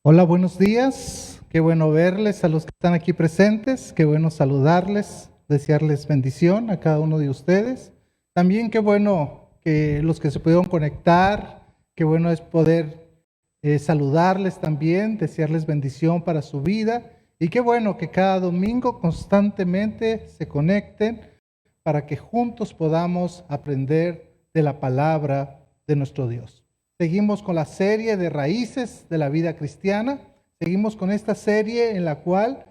Hola, buenos días. Qué bueno verles a los que están aquí presentes. Qué bueno saludarles, desearles bendición a cada uno de ustedes. También qué bueno que los que se pudieron conectar, qué bueno es poder saludarles también, desearles bendición para su vida. Y qué bueno que cada domingo constantemente se conecten para que juntos podamos aprender de la palabra de nuestro Dios. Seguimos con la serie de raíces de la vida cristiana. Seguimos con esta serie en la cual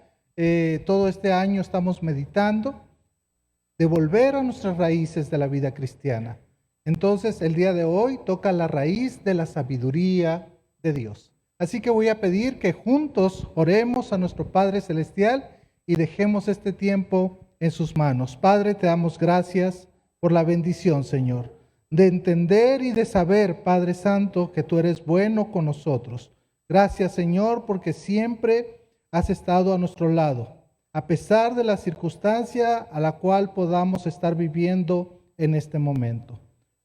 todo este año estamos meditando de volver a nuestras raíces de la vida cristiana. Entonces, el día de hoy toca la raíz de la sabiduría de Dios. Así que voy a pedir que juntos oremos a nuestro Padre Celestial y dejemos este tiempo en sus manos. Padre, te damos gracias por la bendición, Señor, de entender y de saber, Padre Santo, que tú eres bueno con nosotros. Gracias, Señor, porque siempre has estado a nuestro lado, a pesar de la circunstancia a la cual podamos estar viviendo en este momento.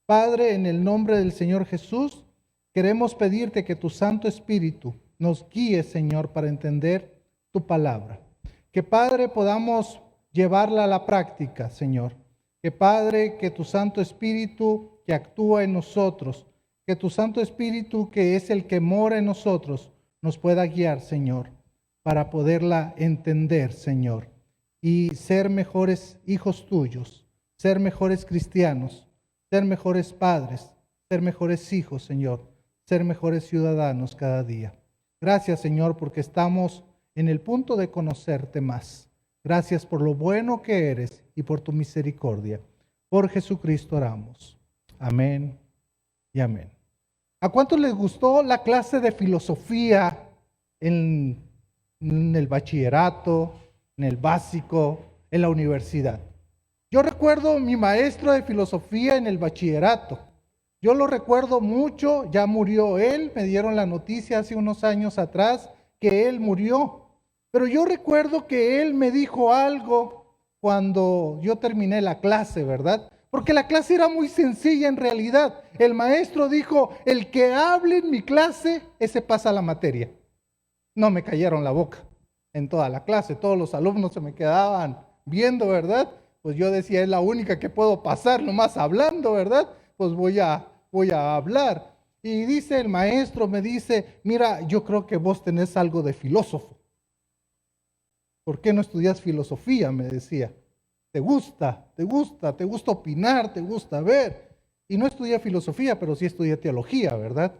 Padre, en el nombre del Señor Jesús, queremos pedirte que tu Santo Espíritu nos guíe, Señor, para entender tu palabra. Que, Padre, podamos llevarla a la práctica, Señor. Que, Padre, que tu Santo Espíritu que actúa en nosotros, que tu Santo Espíritu, que es el que mora en nosotros, nos pueda guiar, Señor, para poderla entender, Señor, y ser mejores hijos tuyos, ser mejores cristianos, ser mejores padres, ser mejores hijos, Señor, ser mejores ciudadanos cada día. Gracias, Señor, porque estamos en el punto de conocerte más. Gracias por lo bueno que eres y por tu misericordia. Por Jesucristo oramos. Amén y amén. ¿A cuántos les gustó la clase de filosofía en el bachillerato, en el básico, en la universidad? Yo recuerdo mi maestro de filosofía en el bachillerato. Yo lo recuerdo mucho, ya murió él, me dieron la noticia hace unos años atrás que él murió. Pero yo recuerdo que él me dijo algo cuando yo terminé la clase, ¿verdad? Porque la clase era muy sencilla en realidad. El maestro dijo, el que hable en mi clase, ese pasa la materia. No me cayeron la boca en toda la clase, todos los alumnos se me quedaban viendo, ¿verdad? Pues yo decía, es la única que puedo pasar nomás hablando, ¿verdad? Pues voy a hablar. Y dice el maestro, me dice, mira, yo creo que vos tenés algo de filósofo. ¿Por qué no estudias filosofía? Me decía. Te gusta opinar, te gusta ver. Y no estudié filosofía, pero sí estudié teología, ¿verdad?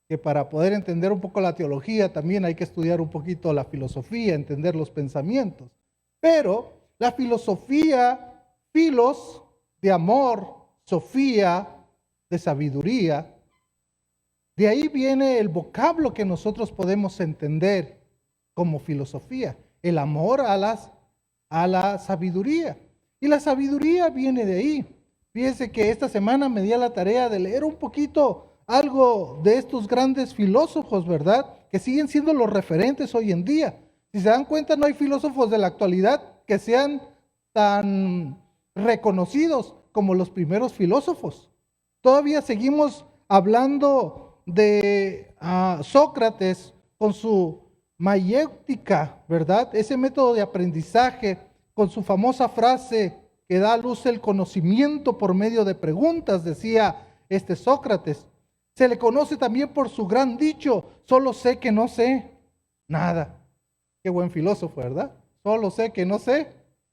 Que para poder entender un poco la teología también hay que estudiar un poquito la filosofía, entender los pensamientos. Pero la filosofía, filos, de amor, sofía, de sabiduría, de ahí viene el vocablo que nosotros podemos entender como filosofía, el amor a la sabiduría. Y la sabiduría viene de ahí. Fíjense que esta semana me di a la tarea de leer un poquito algo de estos grandes filósofos, ¿verdad? Que siguen siendo los referentes hoy en día. Si se dan cuenta, no hay filósofos de la actualidad que sean tan reconocidos como los primeros filósofos. Todavía seguimos hablando de Sócrates con su mayéutica, ¿verdad? Ese método de aprendizaje con su famosa frase que da a luz el conocimiento por medio de preguntas, decía Sócrates. Se le conoce también por su gran dicho, solo sé que no sé nada. Qué buen filósofo, ¿verdad? Solo sé que no sé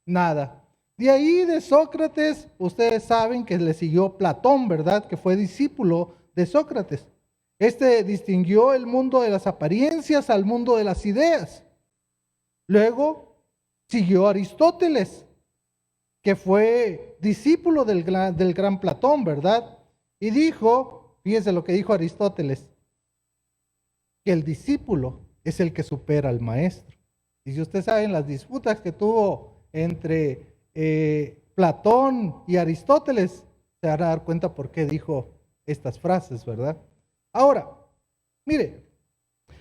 nada. De ahí de Sócrates, ustedes saben que le siguió Platón, ¿verdad? Que fue discípulo de Sócrates. Distinguió el mundo de las apariencias al mundo de las ideas. Luego siguió Aristóteles, que fue discípulo del gran Platón, ¿verdad? Y dijo, fíjense lo que dijo Aristóteles, que el discípulo es el que supera al maestro. Y si ustedes saben las disputas que tuvo entre Platón y Aristóteles, se van a dar cuenta por qué dijo estas frases, ¿verdad? Ahora, mire,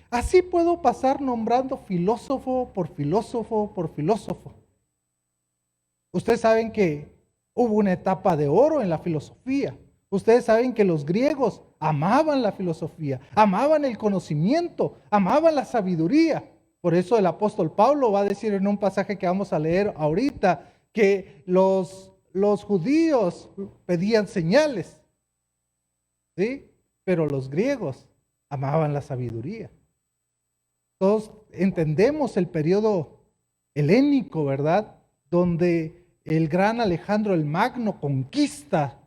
así puedo pasar nombrando filósofo por filósofo por filósofo. Ustedes saben que hubo una etapa de oro en la filosofía. Ustedes saben que los griegos amaban la filosofía, amaban el conocimiento, amaban la sabiduría. Por eso el apóstol Pablo va a decir en un pasaje que vamos a leer ahorita, que los judíos pedían señales, ¿sí? Pero los griegos amaban la sabiduría. Todos entendemos el periodo helénico, ¿verdad? Donde el gran Alejandro el Magno conquista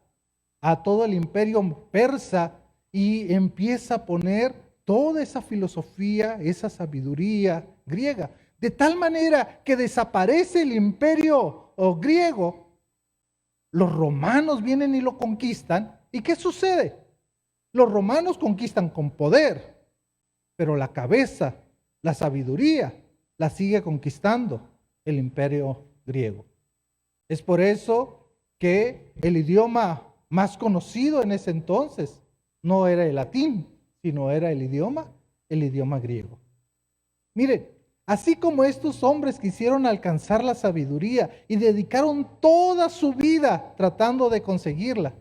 a todo el imperio persa y empieza a poner toda esa filosofía, esa sabiduría griega, de tal manera que desaparece el imperio griego, los romanos vienen y lo conquistan, ¿y qué sucede? Los romanos conquistan con poder, pero la cabeza, la sabiduría, la sigue conquistando el imperio griego. Es por eso que el idioma más conocido en ese entonces no era el latín, sino era el idioma griego. Miren, así como estos hombres quisieron alcanzar la sabiduría y dedicaron toda su vida tratando de conseguirla,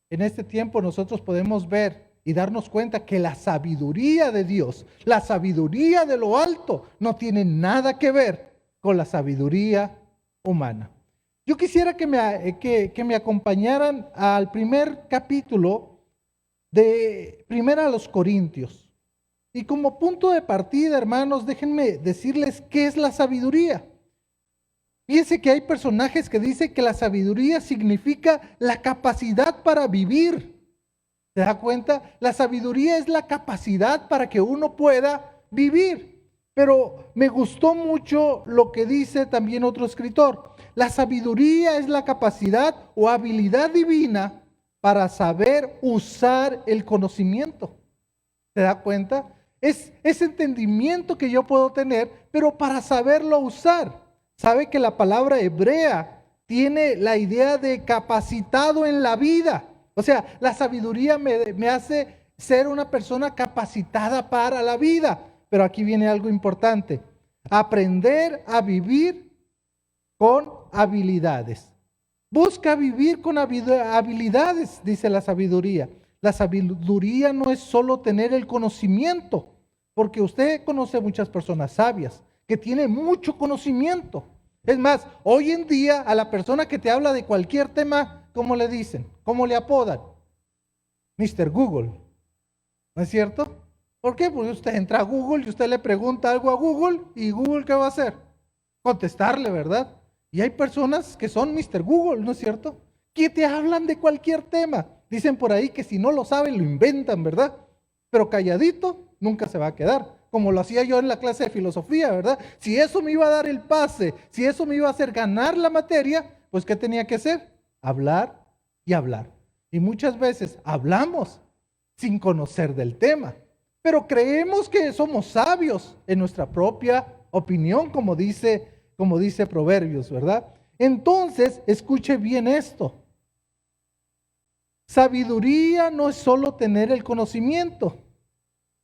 en este tiempo nosotros podemos ver y darnos cuenta que la sabiduría de Dios, la sabiduría de lo alto, no tiene nada que ver con la sabiduría humana. Yo quisiera que me acompañaran al primer capítulo de Primera a los Corintios. Y como punto de partida, hermanos, déjenme decirles qué es la sabiduría. Fíjense que hay personajes que dicen que la sabiduría significa la capacidad para vivir. ¿Se da cuenta? La sabiduría es la capacidad para que uno pueda vivir. Pero me gustó mucho lo que dice también otro escritor. La sabiduría es la capacidad o habilidad divina para saber usar el conocimiento. ¿Se da cuenta? Es ese entendimiento que yo puedo tener, pero para saberlo usar. Sabe que la palabra hebrea tiene la idea de capacitado en la vida. O sea, la sabiduría me hace ser una persona capacitada para la vida. Pero aquí viene algo importante. Aprender a vivir con habilidades. Busca vivir con habilidades, dice la sabiduría. La sabiduría no es solo tener el conocimiento, porque usted conoce muchas personas sabias que tienen mucho conocimiento. Es más, hoy en día a la persona que te habla de cualquier tema, ¿cómo le dicen? ¿Cómo le apodan? Mr. Google. ¿No es cierto? ¿Por qué? Porque usted entra a Google y usted le pregunta algo a Google y Google ¿qué va a hacer? Contestarle, ¿verdad? Y hay personas que son Mr. Google, ¿no es cierto? Que te hablan de cualquier tema. Dicen por ahí que si no lo saben, lo inventan, ¿verdad? Pero calladito nunca se va a quedar, como lo hacía yo en la clase de filosofía, ¿verdad? Si eso me iba a dar el pase, si eso me iba a hacer ganar la materia, pues ¿qué tenía que hacer? Hablar y hablar. Y muchas veces hablamos sin conocer del tema, pero creemos que somos sabios en nuestra propia opinión, como dice Proverbios, ¿verdad? Entonces, escuche bien esto. Sabiduría no es solo tener el conocimiento,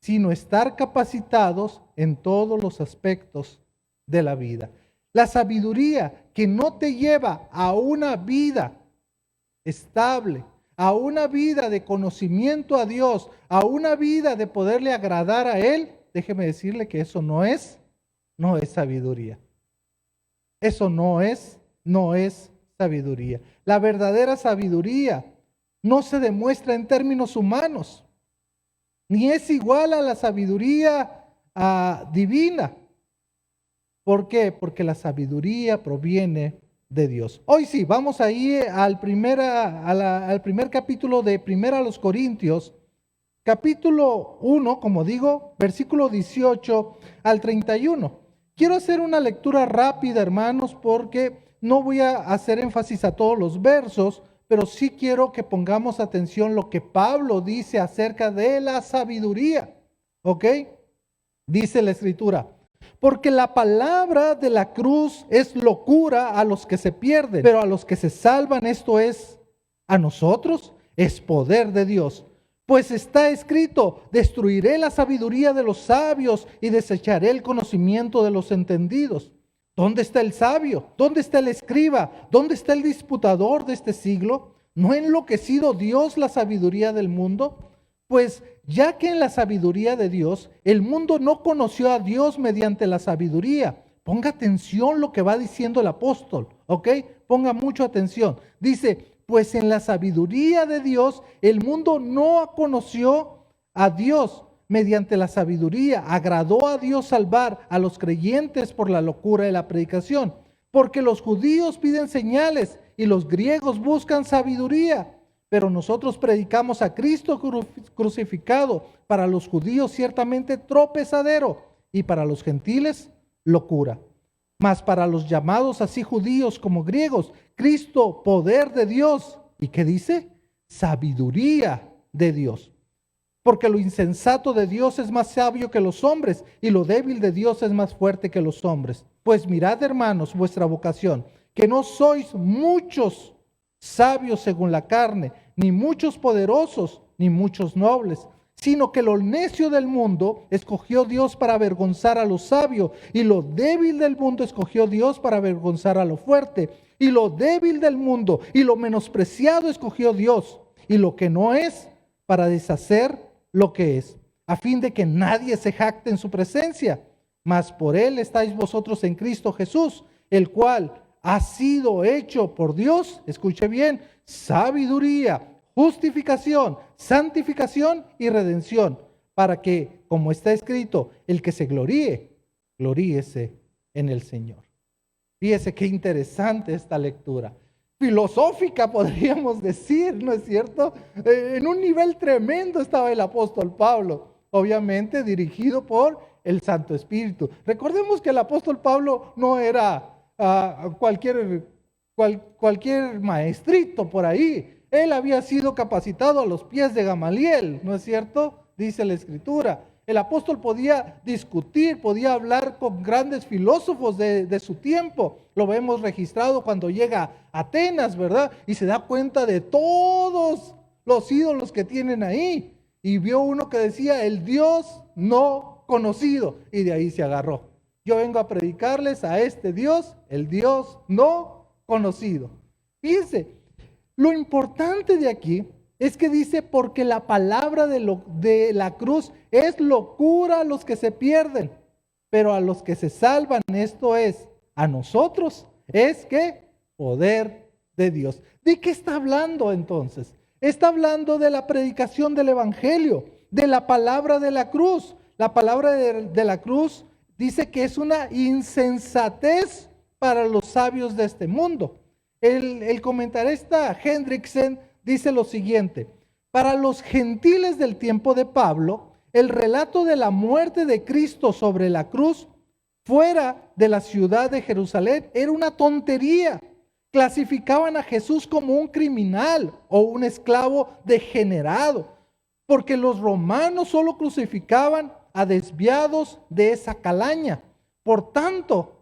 sino estar capacitados en todos los aspectos de la vida. La sabiduría que no te lleva a una vida estable, a una vida de conocimiento a Dios, a una vida de poderle agradar a Él, déjeme decirle que eso no es sabiduría. Eso no es sabiduría. La verdadera sabiduría no se demuestra en términos humanos, ni es igual a la sabiduría divina. ¿Por qué? Porque la sabiduría proviene de Dios. Hoy sí, vamos ahí al primer capítulo de Primera a los Corintios, capítulo 1, como digo, versículo 18 al 31. Quiero hacer una lectura rápida, hermanos, porque no voy a hacer énfasis a todos los versos, pero sí quiero que pongamos atención lo que Pablo dice acerca de la sabiduría. ¿Ok? Dice la Escritura: porque la palabra de la cruz es locura a los que se pierden, pero a los que se salvan, esto es, a nosotros, es poder de Dios. Pues está escrito: destruiré la sabiduría de los sabios y desecharé el conocimiento de los entendidos. ¿Dónde está el sabio? ¿Dónde está el escriba? ¿Dónde está el disputador de este siglo? ¿No ha enloquecido Dios la sabiduría del mundo? Pues ya que en la sabiduría de Dios, el mundo no conoció a Dios mediante la sabiduría. Ponga atención lo que va diciendo el apóstol, ¿ok? Ponga mucha atención. Dice, pues en la sabiduría de Dios, el mundo no conoció a Dios mediante la sabiduría. Agradó a Dios salvar a los creyentes por la locura de la predicación. Porque los judíos piden señales y los griegos buscan sabiduría. Pero nosotros predicamos a Cristo crucificado, para los judíos ciertamente tropezadero y para los gentiles locura. Mas para los llamados así judíos como griegos, Cristo poder de Dios. ¿Y qué dice? Sabiduría de Dios. Porque lo insensato de Dios es más sabio que los hombres, y lo débil de Dios es más fuerte que los hombres. Pues mirad, hermanos, vuestra vocación, que no sois muchos sabios según la carne, ni muchos poderosos, ni muchos nobles, sino que lo necio del mundo escogió Dios para avergonzar a lo sabio, y lo débil del mundo escogió Dios para avergonzar a lo fuerte, y lo débil del mundo y lo menospreciado escogió Dios, y lo que no es, para deshacer lo que es, a fin de que nadie se jacte en su presencia. Mas por él estáis vosotros en Cristo Jesús, el cual ha sido hecho por Dios, escuche bien, sabiduría, justificación, santificación y redención, para que, como está escrito, el que se gloríe, gloríese en el Señor. Fíjese qué interesante esta lectura. Filosófica, podríamos decir, ¿no es cierto? En un nivel tremendo estaba el apóstol Pablo, obviamente dirigido por el Santo Espíritu. Recordemos que el apóstol Pablo no era cualquier maestrito por ahí. Él había sido capacitado a los pies de Gamaliel, ¿no es cierto? Dice la Escritura. El apóstol podía discutir, podía hablar con grandes filósofos de su tiempo. Lo vemos registrado cuando llega a Atenas, ¿verdad? Y se da cuenta de todos los ídolos que tienen ahí. Y vio uno que decía, el Dios no conocido. Y de ahí se agarró. Yo vengo a predicarles a este Dios, el Dios no conocido. Fíjense, lo importante de aquí es que dice, porque la palabra de la cruz es locura a los que se pierden, pero a los que se salvan, esto es, a nosotros, es que poder de Dios. ¿De qué está hablando entonces? Está hablando de la predicación del Evangelio, de la palabra de la cruz. La palabra de la cruz dice que es una insensatez para los sabios de este mundo. El comentarista Hendriksen dice lo siguiente: para los gentiles del tiempo de Pablo, el relato de la muerte de Cristo sobre la cruz fuera de la ciudad de Jerusalén era una tontería. Clasificaban a Jesús como un criminal o un esclavo degenerado, porque los romanos solo crucificaban a desviados de esa calaña. Por tanto,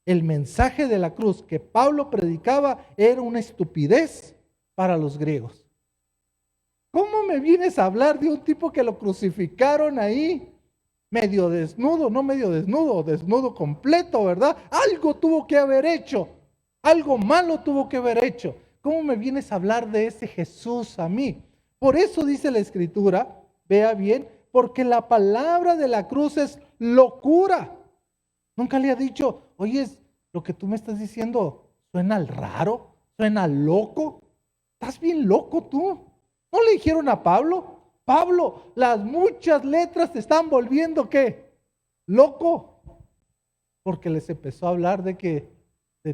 el mensaje de la cruz que Pablo predicaba era una estupidez para los griegos. ¿Cómo me vienes a hablar de un tipo que lo crucificaron ahí medio desnudo, no medio desnudo, desnudo completo, ¿verdad? Algo tuvo que haber hecho, algo malo tuvo que haber hecho. ¿Cómo me vienes a hablar de ese Jesús a mí? Por eso dice la Escritura, vea bien, porque la palabra de la cruz es locura. Nunca le ha dicho, oye, lo que tú me estás diciendo suena raro, suena loco. Estás bien loco tú. ¿No le dijeron a Pablo? Pablo, las muchas letras te están volviendo ¿qué? Loco. Porque les empezó a hablar de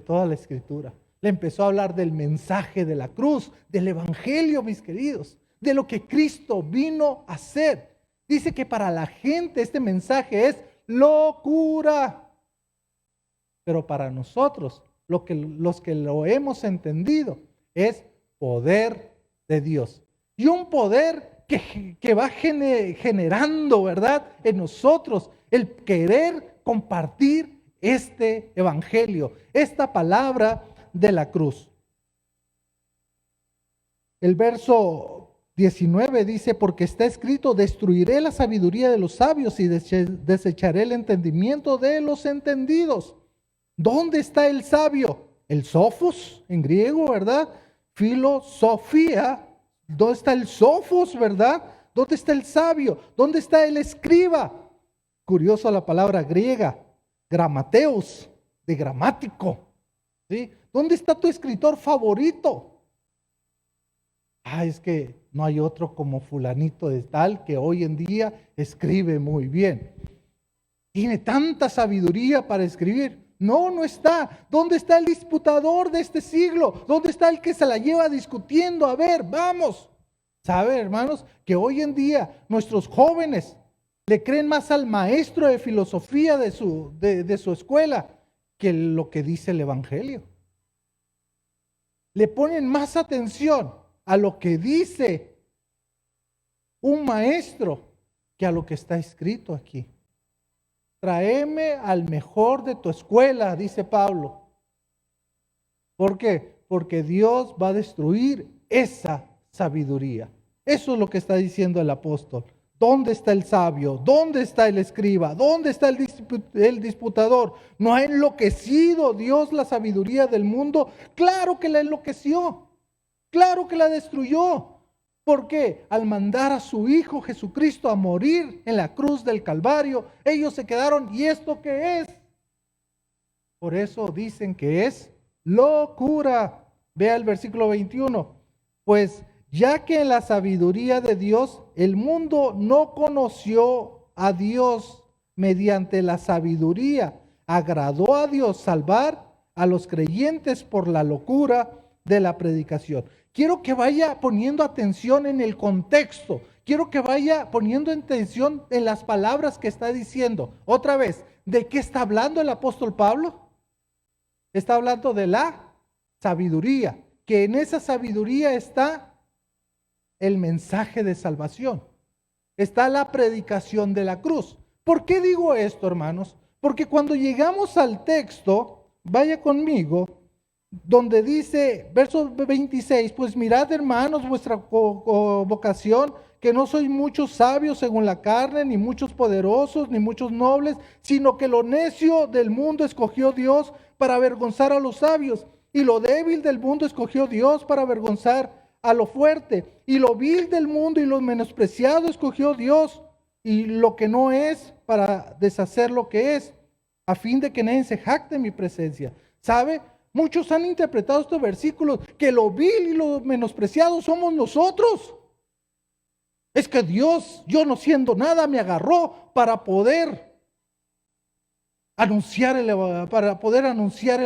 toda la Escritura. Le empezó a hablar del mensaje de la cruz, del Evangelio, mis queridos, de lo que Cristo vino a hacer. Dice que para la gente este mensaje es locura. Pero para nosotros, los que lo hemos entendido, es poder de Dios. Y un poder que va generando, ¿verdad?, en nosotros el querer compartir este evangelio, esta palabra de la cruz. El verso 19 dice, porque está escrito, destruiré la sabiduría de los sabios y desecharé el entendimiento de los entendidos. ¿Dónde está el sabio? El sophos en griego, ¿verdad? Filosofía, ¿Dónde está el sofos, verdad? ¿Dónde está el sabio? ¿Dónde está el escriba? Curioso la palabra griega, gramateus, de gramático. ¿Sí? ¿Dónde está tu escritor favorito? Es que no hay otro como fulanito de tal que hoy en día escribe muy bien. Tiene tanta sabiduría para escribir. No, no está. ¿Dónde está el disputador de este siglo? ¿Dónde está el que se la lleva discutiendo? A ver, vamos. ¿Sabe, hermanos? Que hoy en día nuestros jóvenes le creen más al maestro de filosofía de su escuela que lo que dice el Evangelio. Le ponen más atención a lo que dice un maestro que a lo que está escrito aquí. Tráeme al mejor de tu escuela, dice Pablo. ¿Por qué? Porque Dios va a destruir esa sabiduría. Eso es lo que está diciendo el apóstol. ¿Dónde está el sabio? ¿Dónde está el escriba? ¿Dónde está el disputador? ¿No ha enloquecido Dios la sabiduría del mundo? Claro que la enloqueció. Claro que la destruyó. ¿Por qué? Al mandar a su Hijo Jesucristo a morir en la cruz del Calvario, ellos se quedaron, ¿y esto qué es? Por eso dicen que es locura. Vea el versículo 21. Pues ya que en la sabiduría de Dios el mundo no conoció a Dios mediante la sabiduría, agradó a Dios salvar a los creyentes por la locura de la predicación. Quiero que vaya poniendo atención en el contexto. Quiero que vaya poniendo atención en las palabras que está diciendo. Otra vez, ¿de qué está hablando el apóstol Pablo? Está hablando de la sabiduría, que en esa sabiduría está el mensaje de salvación. Está la predicación de la cruz. ¿Por qué digo esto, hermanos? Porque cuando llegamos al texto, vaya conmigo, donde dice, verso 26, pues mirad, hermanos, vuestra vocación, que no sois muchos sabios según la carne, ni muchos poderosos, ni muchos nobles, sino que lo necio del mundo escogió Dios para avergonzar a los sabios, y lo débil del mundo escogió Dios para avergonzar a lo fuerte, y lo vil del mundo y lo menospreciado escogió Dios, y lo que no es para deshacer lo que es, a fin de que nadie se jacte en mi presencia. ¿Sabe? Muchos han interpretado estos versículos que lo vil y lo menospreciado somos nosotros. Es que Dios, yo no siendo nada, me agarró para poder anunciar el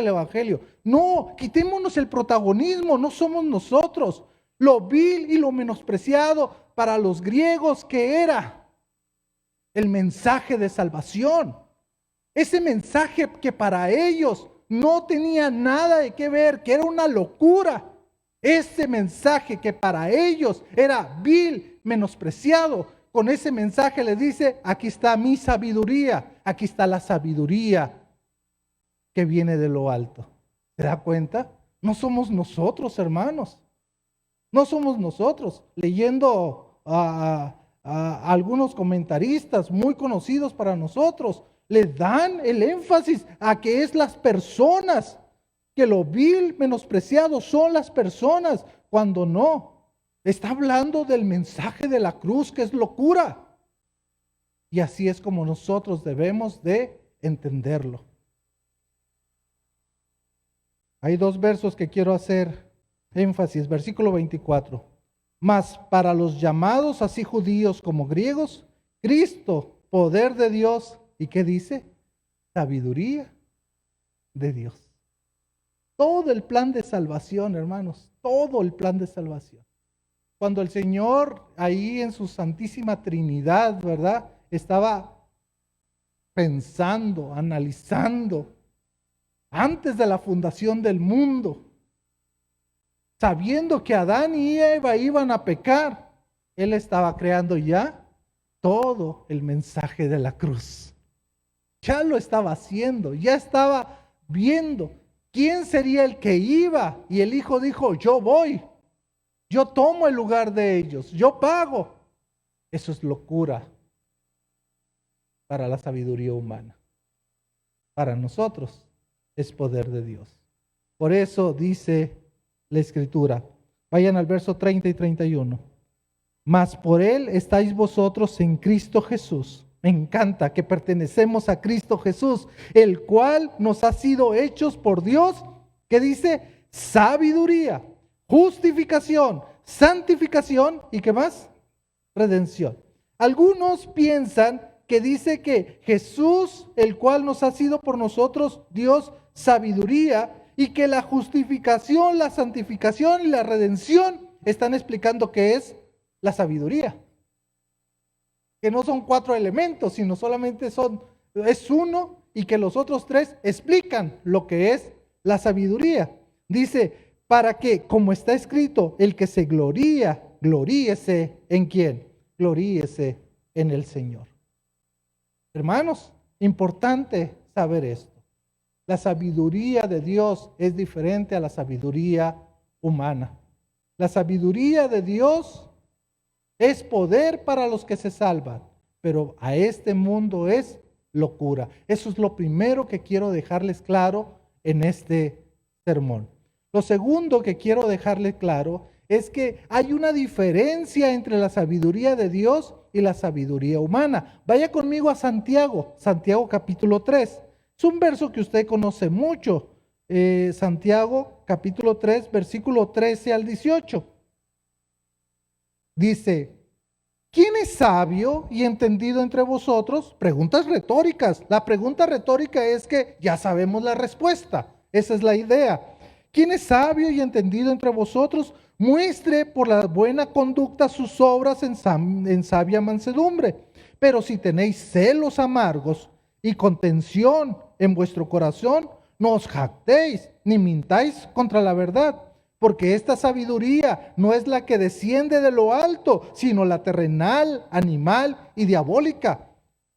evangelio. No, quitémonos el protagonismo, no somos nosotros. Lo vil y lo menospreciado para los griegos, que era el mensaje de salvación. Ese mensaje que para ellos no tenía nada de qué ver, que era una locura. Ese mensaje que para ellos era vil, menospreciado, con ese mensaje les dice, aquí está mi sabiduría, aquí está la sabiduría que viene de lo alto. ¿Se da cuenta? No somos nosotros, hermanos. No somos nosotros. Leyendo a algunos comentaristas muy conocidos para nosotros, le dan el énfasis a que es las personas, que lo vil, menospreciado son las personas, cuando no. Está hablando del mensaje de la cruz, que es locura. Y así es como nosotros debemos de entenderlo. Hay dos versos que quiero hacer énfasis. Versículo 24. Mas para los llamados, así judíos como griegos, Cristo, poder de Dios, ¿y qué dice? Sabiduría de Dios. Todo el plan de salvación, hermanos, todo el plan de salvación. Cuando el Señor ahí en su Santísima Trinidad, ¿verdad? Estaba pensando, analizando, antes de la fundación del mundo, sabiendo que Adán y Eva iban a pecar, Él estaba creando ya todo el mensaje de la cruz. Ya lo estaba haciendo, ya estaba viendo quién sería el que iba. Y el Hijo dijo, yo voy, yo tomo el lugar de ellos, yo pago. Eso es locura para la sabiduría humana. Para nosotros es poder de Dios. Por eso dice la Escritura, Vayan al verso 30 y 31. Mas por Él estáis vosotros en Cristo Jesús. Me encanta que pertenecemos a Cristo Jesús, el cual nos ha sido hechos por Dios, que dice sabiduría, justificación, santificación y ¿qué más? Redención. Algunos piensan que dice que Jesús, el cual nos ha sido por nosotros Dios, sabiduría, y que la justificación, la santificación y la redención están explicando qué es la sabiduría. Que no son 4 elementos, sino solamente es uno, y que los otros 3 explican lo que es la sabiduría. Dice, para que, como está escrito, el que se gloría, gloríese ¿en quién? Gloríese en el Señor. Hermanos, importante saber esto. La sabiduría de Dios es diferente a la sabiduría humana. La sabiduría de Dios es poder para los que se salvan, pero a este mundo es locura. Eso es lo primero que quiero dejarles claro en este sermón. Lo segundo que quiero dejarles claro es que hay una diferencia entre la sabiduría de Dios y la sabiduría humana. Vaya conmigo a Santiago, Santiago capítulo 3. Es un verso que usted conoce mucho. Santiago capítulo 3, versículo 13 al 18. Dice, ¿quién es sabio y entendido entre vosotros? Preguntas retóricas. La pregunta retórica es que ya sabemos la respuesta. Esa es la idea. ¿Quién es sabio y entendido entre vosotros? Muestre por la buena conducta sus obras en sabia mansedumbre. Pero si tenéis celos amargos y contención en vuestro corazón, no os jactéis ni mintáis contra la verdad. Porque esta sabiduría no es la que desciende de lo alto, sino la terrenal, animal y diabólica.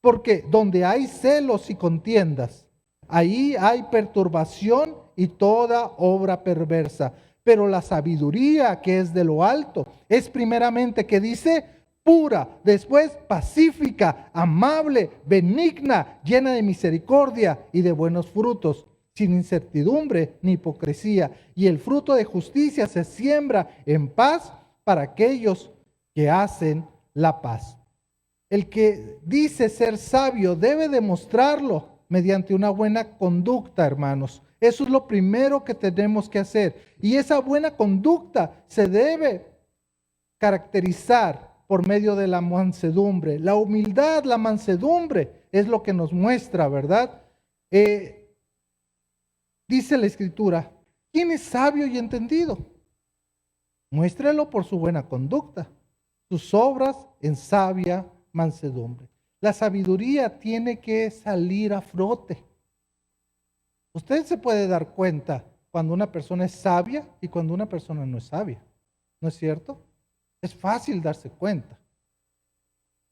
Porque donde hay celos y contiendas, ahí hay perturbación y toda obra perversa. Pero la sabiduría que es de lo alto es primeramente, que dice, pura, después pacífica, amable, benigna, llena de misericordia y de buenos frutos, sin incertidumbre ni hipocresía, y el fruto de justicia se siembra en paz para aquellos que hacen la paz. El que dice ser sabio debe demostrarlo mediante una buena conducta, hermanos. Eso es lo primero que tenemos que hacer. Y esa buena conducta se debe caracterizar por medio de la mansedumbre. La humildad, la mansedumbre es lo que nos muestra, ¿verdad? Dice la Escritura, ¿quién es sabio y entendido? Muéstrelo por su buena conducta, sus obras en sabia mansedumbre. La sabiduría tiene que salir a flote. Usted se puede dar cuenta cuando una persona es sabia y cuando una persona no es sabia. ¿No es cierto? Es fácil darse cuenta.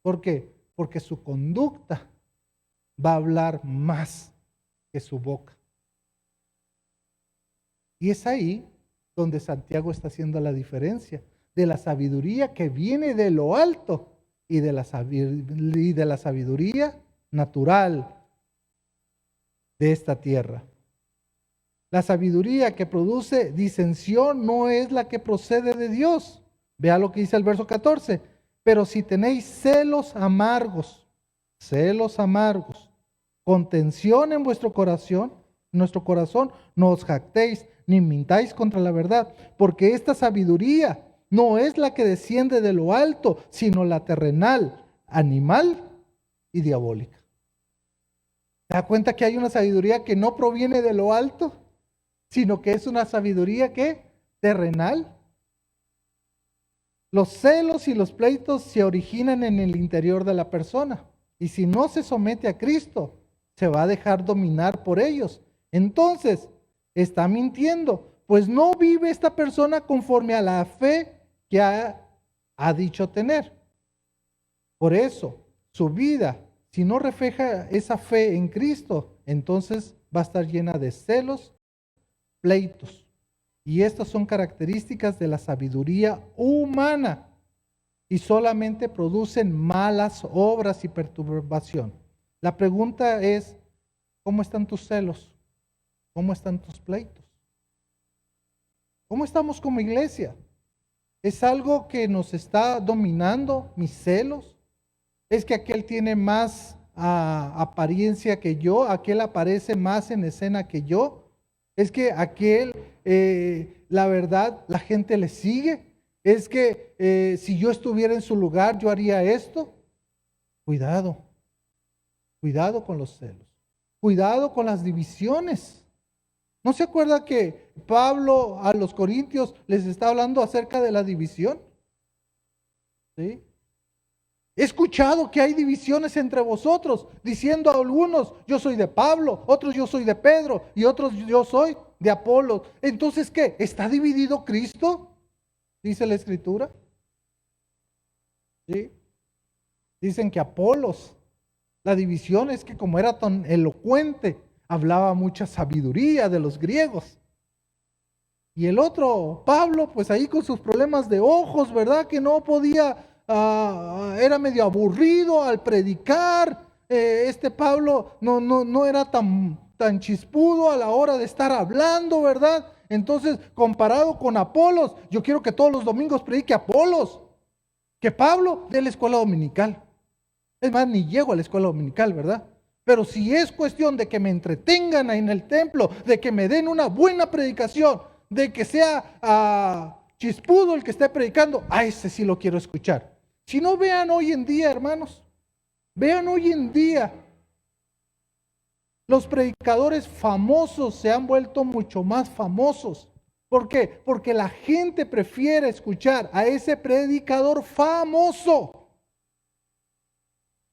¿Por qué? Porque su conducta va a hablar más que su boca. Y es ahí donde Santiago está haciendo la diferencia de la sabiduría que viene de lo alto y de la sabiduría natural de esta tierra. La sabiduría que produce disensión no es la que procede de Dios. Vea lo que dice el verso 14. Pero si tenéis celos amargos, contención en vuestro corazón, no os jactéis ni mintáis contra la verdad, porque esta sabiduría no es la que desciende de lo alto, sino la terrenal, animal y diabólica. ¿Se da cuenta que hay una sabiduría que no proviene de lo alto, sino que es una sabiduría que terrenal? Los celos y los pleitos se originan en el interior de la persona, y si no se somete a Cristo, se va a dejar dominar por ellos. Entonces, está mintiendo, pues no vive esta persona conforme a la fe que ha dicho tener. Por eso, su vida, si no refleja esa fe en Cristo, entonces va a estar llena de celos, pleitos. Y estas son características de la sabiduría humana y solamente producen malas obras y perturbación. La pregunta es, ¿cómo están tus celos? ¿Cómo están tus pleitos? ¿Cómo estamos como iglesia? ¿Es algo que nos está dominando, mis celos? ¿Es que aquel tiene más apariencia que yo? ¿Aquel aparece más en escena que yo? ¿Es que aquel, la verdad, la gente le sigue? ¿Es que si yo estuviera en su lugar, yo haría esto? Cuidado, cuidado con los celos. Cuidado con las divisiones. ¿No se acuerda que Pablo a los corintios les está hablando acerca de la división? ¿Sí? He escuchado que hay divisiones entre vosotros, diciendo a algunos, yo soy de Pablo, otros yo soy de Pedro y otros yo soy de Apolo. Entonces, ¿qué? ¿Está dividido Cristo? Dice la Escritura. ¿Sí? Dicen que Apolos, la división es que como era tan elocuente, hablaba mucha sabiduría de los griegos. Y el otro, Pablo, pues ahí con sus problemas de ojos, ¿verdad? Que no podía, era medio aburrido al predicar. Este Pablo no era tan chispudo a la hora de estar hablando, ¿verdad? Entonces, comparado con Apolos, yo quiero que todos los domingos predique Apolos, que Pablo dé la escuela dominical. Es más, ni llego a la escuela dominical, ¿verdad? Pero si es cuestión de que me entretengan ahí en el templo, de que me den una buena predicación, de que sea chispudo el que esté predicando, a ese sí lo quiero escuchar. Si no, vean hoy en día, hermanos, vean hoy en día, los predicadores famosos se han vuelto mucho más famosos. ¿Por qué? Porque la gente prefiere escuchar a ese predicador famoso,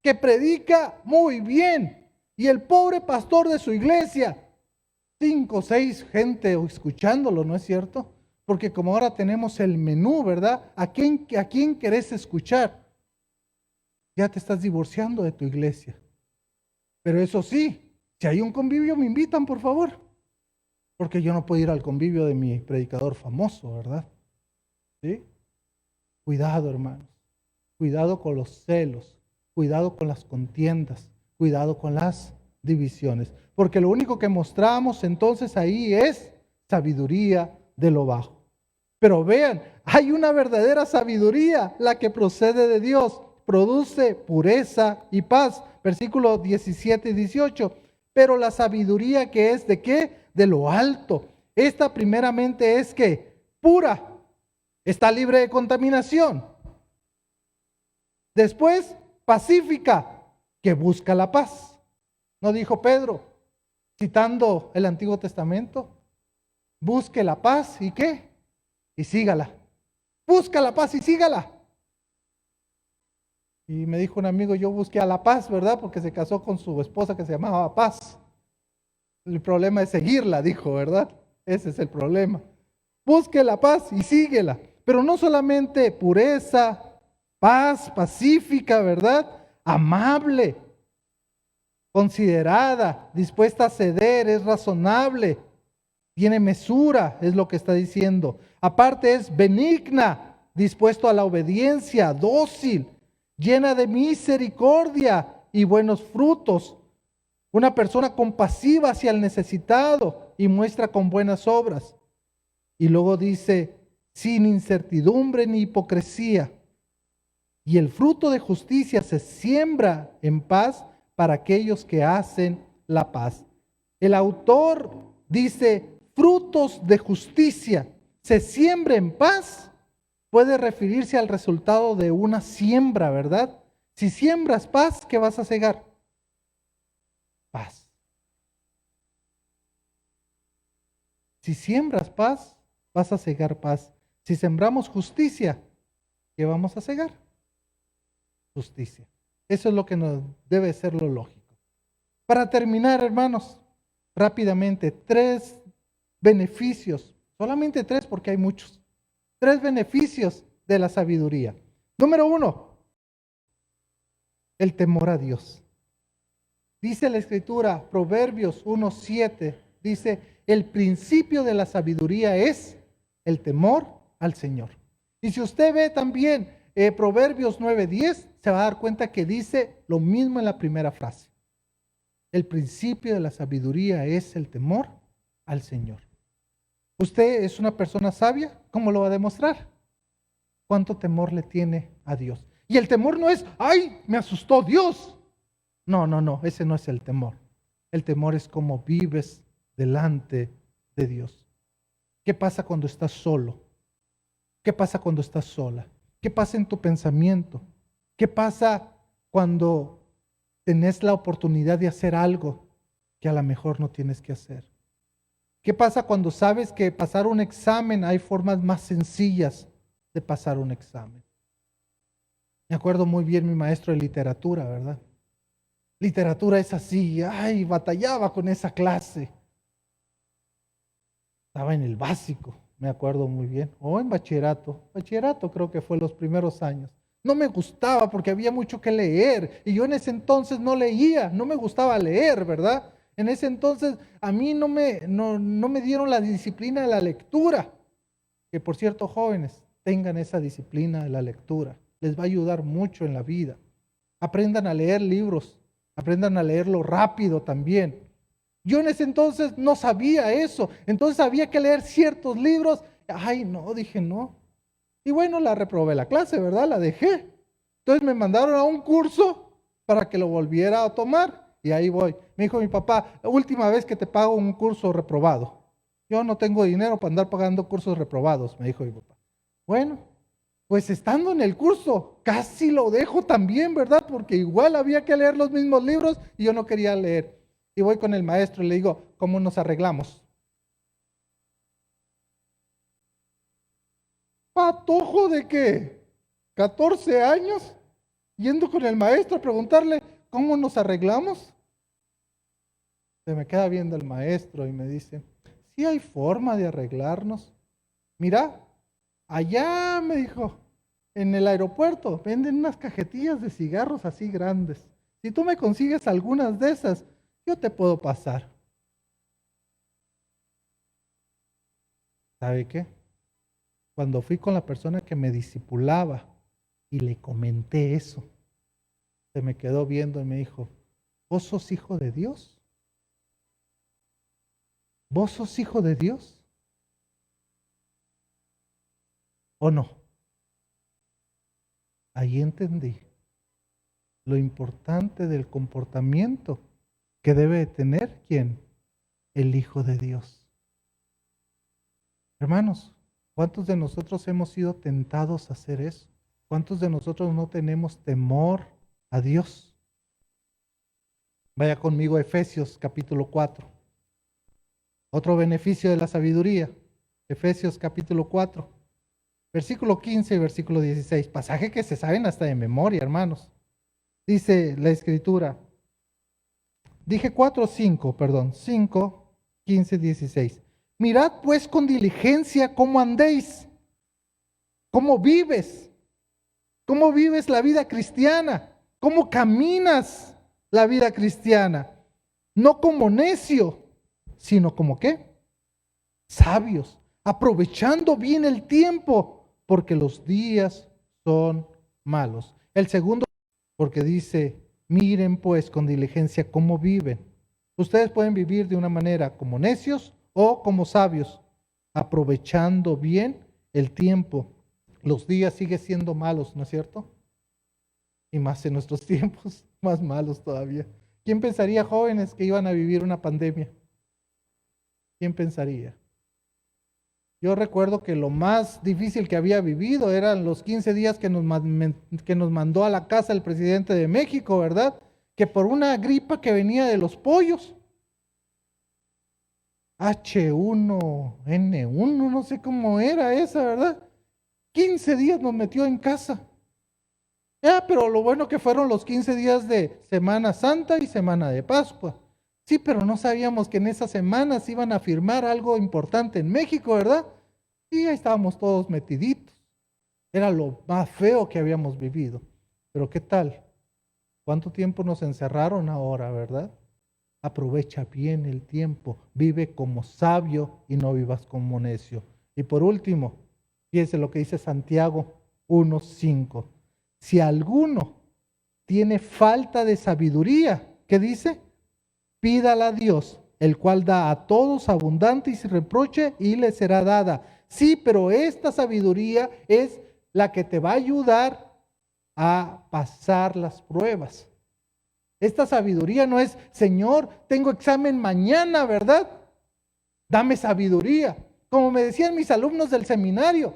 que predica muy bien, y el pobre pastor de su iglesia, 5 o 6 gente escuchándolo, ¿no es cierto? Porque como ahora tenemos el menú, ¿verdad? ¿A quién querés escuchar? Ya te estás divorciando de tu iglesia. Pero eso sí, si hay un convivio, me invitan, por favor. Porque yo no puedo ir al convivio de mi predicador famoso, ¿verdad? ¿Sí? Cuidado, hermanos. Cuidado con los celos. Cuidado con las contiendas. Cuidado con las divisiones. Porque lo único que mostramos entonces ahí es sabiduría de lo bajo. Pero vean, hay una verdadera sabiduría, la que procede de Dios. Produce pureza y paz. Versículos 17 y 18. Pero la sabiduría que es de qué? De lo alto. Esta primeramente es que pura. Está libre de contaminación. Después, pacífica, que busca la paz. ¿No dijo Pedro, citando el Antiguo Testamento? Busque la paz y ¿qué? Y sígala. Busca la paz y sígala. Y me dijo un amigo, yo busqué a la paz, ¿verdad? Porque se casó con su esposa que se llamaba Paz. El problema es seguirla, dijo, ¿verdad? Ese es el problema. Busque la paz y síguela. Pero no solamente pureza, paz, pacífica, ¿verdad? Amable, considerada, dispuesta a ceder, es razonable, tiene mesura, es lo que está diciendo. Aparte es benigna, dispuesto a la obediencia, dócil, llena de misericordia y buenos frutos. Una persona compasiva hacia el necesitado y muestra con buenas obras. Y luego dice, sin incertidumbre ni hipocresía. Y el fruto de justicia se siembra en paz para aquellos que hacen la paz. El autor dice, frutos de justicia se siembra en paz. Puede referirse al resultado de una siembra, ¿verdad? Si siembras paz, ¿qué vas a cegar? Paz. Si siembras paz, vas a cegar paz. Si sembramos justicia, ¿qué vamos a cegar? Justicia. Eso es lo que nos debe ser lo lógico. Para terminar, hermanos, rápidamente, 3 beneficios, solamente 3 porque hay muchos. 3 beneficios de la sabiduría. Número 1, el temor a Dios. Dice la Escritura, Proverbios 1:7, dice, el principio de la sabiduría es el temor al Señor. Y si usted ve también Proverbios 9:10, se va a dar cuenta que dice lo mismo en la primera frase. El principio de la sabiduría es el temor al Señor. ¿Usted es una persona sabia? ¿Cómo lo va a demostrar? ¿Cuánto temor le tiene a Dios? Y el temor no es, ¡ay, me asustó Dios! No, ese no es el temor. El temor es cómo vives delante de Dios. ¿Qué pasa cuando estás solo? ¿Qué pasa cuando estás sola? ¿Qué pasa en tu pensamiento? ¿Qué pasa cuando tenés la oportunidad de hacer algo que a lo mejor no tienes que hacer? ¿Qué pasa cuando sabes que pasar un examen hay formas más sencillas de pasar un examen? Me acuerdo muy bien mi maestro de literatura, ¿verdad? Literatura es así, ay, batallaba con esa clase. Estaba en el básico, me acuerdo muy bien, o en bachillerato. Bachillerato creo que fue los primeros años. No me gustaba porque había mucho que leer y yo en ese entonces no leía, no me gustaba leer, ¿verdad? En ese entonces a mí no me dieron la disciplina de la lectura. Que por cierto, jóvenes, tengan esa disciplina de la lectura. Les va a ayudar mucho en la vida. Aprendan a leer libros, aprendan a leerlo rápido también. Yo en ese entonces no sabía eso, entonces había que leer ciertos libros. Ay, no, dije no. Y bueno, la reprobé la clase, ¿verdad? La dejé. Entonces me mandaron a un curso para que lo volviera a tomar. Y ahí voy. Me dijo mi papá, última vez que te pago un curso reprobado. Yo no tengo dinero para andar pagando cursos reprobados, me dijo mi papá. Bueno, pues estando en el curso, casi lo dejo también, ¿verdad? Porque igual había que leer los mismos libros y yo no quería leer. Y voy con el maestro y le digo, ¿cómo nos arreglamos? ¿Patojo de qué? ¿14 años? Yendo con el maestro a preguntarle, ¿cómo nos arreglamos? Se me queda viendo el maestro y me dice, sí hay forma de arreglarnos. Mira, allá me dijo, en el aeropuerto venden unas cajetillas de cigarros así grandes. Si tú me consigues algunas de esas, yo te puedo pasar. ¿Sabe qué? Cuando fui con la persona que me discipulaba y le comenté eso, se me quedó viendo y me dijo, ¿vos sos hijo de Dios? ¿Vos sos hijo de Dios? ¿O no? Ahí entendí lo importante del comportamiento que debe tener ¿quién? El Hijo de Dios. Hermanos, ¿cuántos de nosotros hemos sido tentados a hacer eso? ¿Cuántos de nosotros no tenemos temor a Dios? Vaya conmigo a Efesios capítulo 4. Otro beneficio de la sabiduría. Efesios capítulo 4, versículo 15 y versículo 16. Pasaje que se saben hasta de memoria, hermanos. Dice la escritura. Dije 4, 5, perdón. 5, 15, 16. Mirad pues con diligencia cómo andéis, cómo vives la vida cristiana, cómo caminas la vida cristiana. No como necio, sino como ¿qué? Sabios, aprovechando bien el tiempo, porque los días son malos. El segundo, porque dice, miren pues con diligencia cómo viven. Ustedes pueden vivir de una manera como necios o como sabios, aprovechando bien el tiempo. Los días siguen siendo malos, ¿no es cierto? Y más en nuestros tiempos, más malos todavía. ¿Quién pensaría, jóvenes, que iban a vivir una pandemia? ¿Quién pensaría? Yo recuerdo que lo más difícil que había vivido eran los 15 días que nos mandó a la casa el presidente de México, ¿verdad? Que por una gripa que venía de los pollos. H1N1, no sé cómo era esa, ¿verdad? 15 días nos metió en casa. Pero lo bueno que fueron los 15 días de Semana Santa y Semana de Pascua. Sí, pero no sabíamos que en esas semanas iban a firmar algo importante en México, ¿verdad? Y ahí estábamos todos metiditos. Era lo más feo que habíamos vivido. Pero ¿qué tal? ¿Cuánto tiempo nos encerraron ahora, verdad? Aprovecha bien el tiempo. Vive como sabio y no vivas como necio. Y por último, fíjense lo que dice Santiago 1:5. Si alguno tiene falta de sabiduría, ¿qué dice? Pídala a Dios, el cual da a todos abundante y sin reproche y le será dada. Sí, pero esta sabiduría es la que te va a ayudar a pasar las pruebas. Esta sabiduría no es, Señor, tengo examen mañana, ¿verdad? Dame sabiduría. Como me decían mis alumnos del seminario,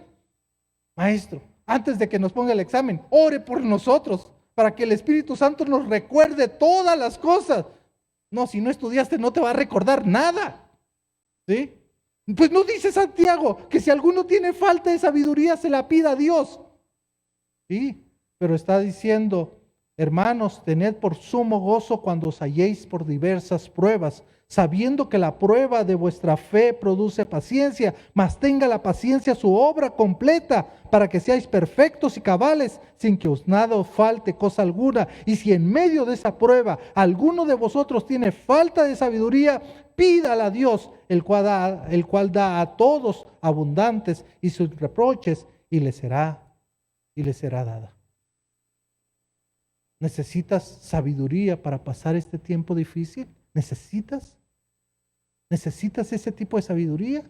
maestro, antes de que nos ponga el examen, ore por nosotros para que el Espíritu Santo nos recuerde todas las cosas. No, si no estudiaste no te va a recordar nada. ¿Sí? Pues no dice Santiago que si alguno tiene falta de sabiduría se la pida a Dios. Sí, pero está diciendo, hermanos, tened por sumo gozo cuando os halléis por diversas pruebas, sabiendo que la prueba de vuestra fe produce paciencia, mas tenga la paciencia su obra completa, para que seáis perfectos y cabales, sin que os nada os falte cosa alguna. Y si en medio de esa prueba alguno de vosotros tiene falta de sabiduría, pídala a Dios, el cual da a todos abundantes y sus reproches, y le será dada. ¿Necesitas sabiduría para pasar este tiempo difícil? ¿Necesitas ese tipo de sabiduría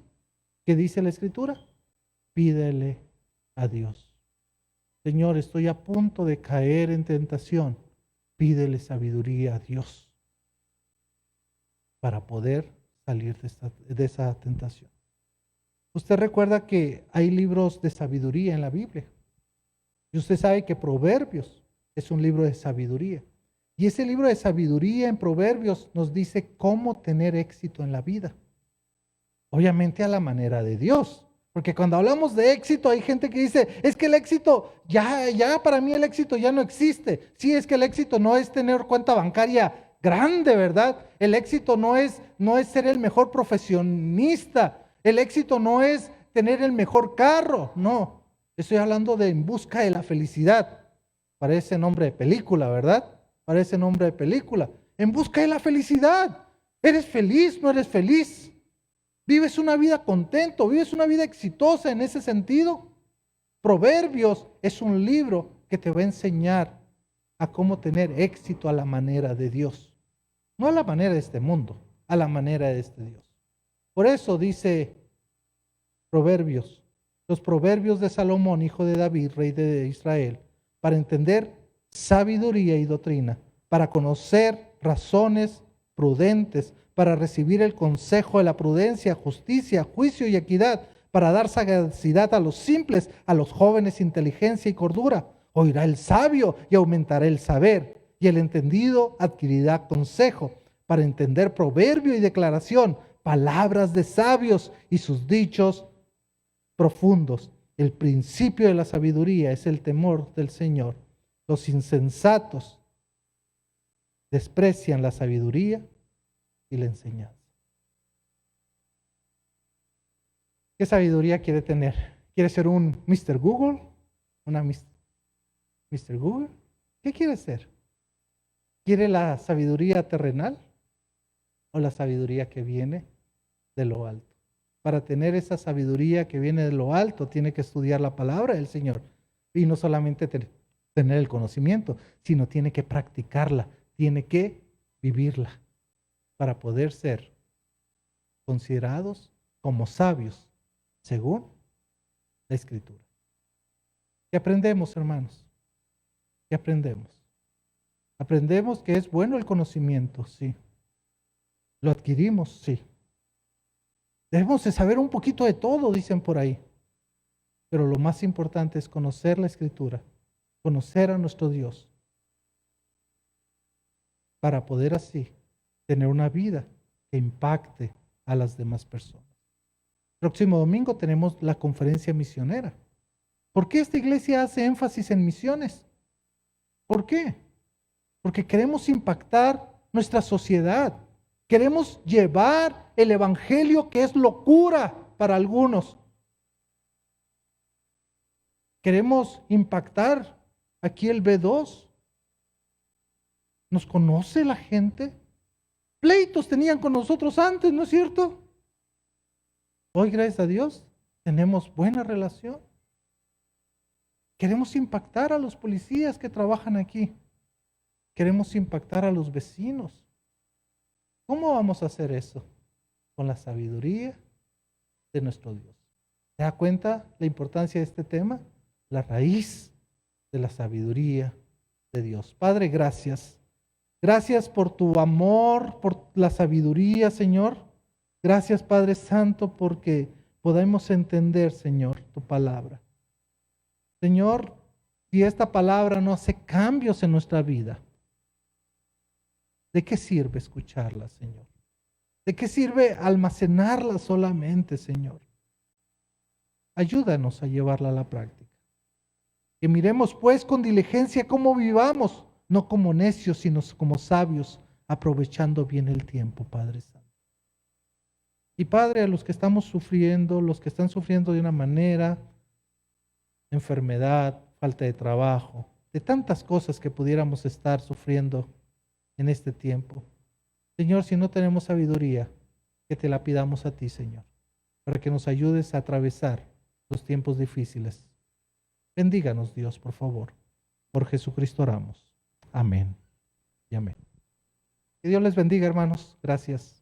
que dice la Escritura? Pídele a Dios. Señor, estoy a punto de caer en tentación. Pídele sabiduría a Dios para poder salir de esa tentación. Usted recuerda que hay libros de sabiduría en la Biblia. Y usted sabe que Proverbios es un libro de sabiduría. Y ese libro de sabiduría en Proverbios nos dice cómo tener éxito en la vida. Obviamente a la manera de Dios. Porque cuando hablamos de éxito hay gente que dice, es que el éxito, ya para mí el éxito ya no existe. Sí, es que el éxito no es tener cuenta bancaria grande, ¿verdad? El éxito no es ser el mejor profesionista. El éxito no es tener el mejor carro. No, estoy hablando de en busca de la felicidad. Parece nombre de película, ¿verdad? Parece nombre de película. En busca de la felicidad. ¿Eres feliz? ¿No eres feliz? ¿Vives una vida contento? ¿Vives una vida exitosa en ese sentido? Proverbios es un libro que te va a enseñar a cómo tener éxito a la manera de Dios. No a la manera de este mundo, a la manera de este Dios. Por eso dice Proverbios, los proverbios de Salomón, hijo de David, rey de Israel, para entender sabiduría y doctrina, para conocer razones prudentes, para recibir el consejo de la prudencia, justicia, juicio y equidad, para dar sagacidad a los simples, a los jóvenes inteligencia y cordura. Oirá el sabio y aumentará el saber, y el entendido adquirirá consejo, para entender proverbio y declaración, palabras de sabios y sus dichos profundos. El principio de la sabiduría es el temor del Señor. Los insensatos desprecian la sabiduría y la enseñanza. ¿Qué sabiduría quiere tener? ¿Quiere ser un Mr. Google? ¿Una Mr. Google? ¿Qué quiere ser? ¿Quiere la sabiduría terrenal o la sabiduría que viene de lo alto? Para tener esa sabiduría que viene de lo alto, tiene que estudiar la palabra del Señor. Y no solamente tener el conocimiento, sino tiene que practicarla, tiene que vivirla para poder ser considerados como sabios, según la Escritura. ¿Qué aprendemos, hermanos? ¿Qué aprendemos? Aprendemos que es bueno el conocimiento, sí. Lo adquirimos, sí. Debemos de saber un poquito de todo, dicen por ahí. Pero lo más importante es conocer la Escritura, conocer a nuestro Dios, para poder así tener una vida que impacte a las demás personas. Próximo domingo tenemos la conferencia misionera. ¿Por qué esta iglesia hace énfasis en misiones? ¿Por qué? Porque queremos impactar nuestra sociedad. Queremos llevar el evangelio, que es locura para algunos. Queremos impactar aquí el B2. ¿Nos conoce la gente? Pleitos tenían con nosotros antes, ¿no es cierto? Hoy, gracias a Dios, tenemos buena relación. Queremos impactar a los policías que trabajan aquí. Queremos impactar a los vecinos. ¿Cómo vamos a hacer eso? Con la sabiduría de nuestro Dios. ¿Se da cuenta la importancia de este tema? la raíz de la sabiduría de Dios. Padre, gracias. Gracias por tu amor, por la sabiduría, Señor. Gracias, Padre Santo, porque podemos entender, Señor, tu palabra. Señor, si esta palabra no hace cambios en nuestra vida, ¿de qué sirve escucharla, Señor? ¿De qué sirve almacenarla solamente, Señor? Ayúdanos a llevarla a la práctica. Que miremos pues con diligencia cómo vivamos, no como necios, sino como sabios, aprovechando bien el tiempo, Padre Santo. Y Padre, a los que estamos sufriendo, los que están sufriendo de una manera, enfermedad, falta de trabajo, de tantas cosas que pudiéramos estar sufriendo en este tiempo. Señor, si no tenemos sabiduría, que te la pidamos a ti, Señor, para que nos ayudes a atravesar los tiempos difíciles. Bendíganos, Dios, por favor. Por Jesucristo oramos. Amén y amén. Que Dios les bendiga, hermanos. Gracias.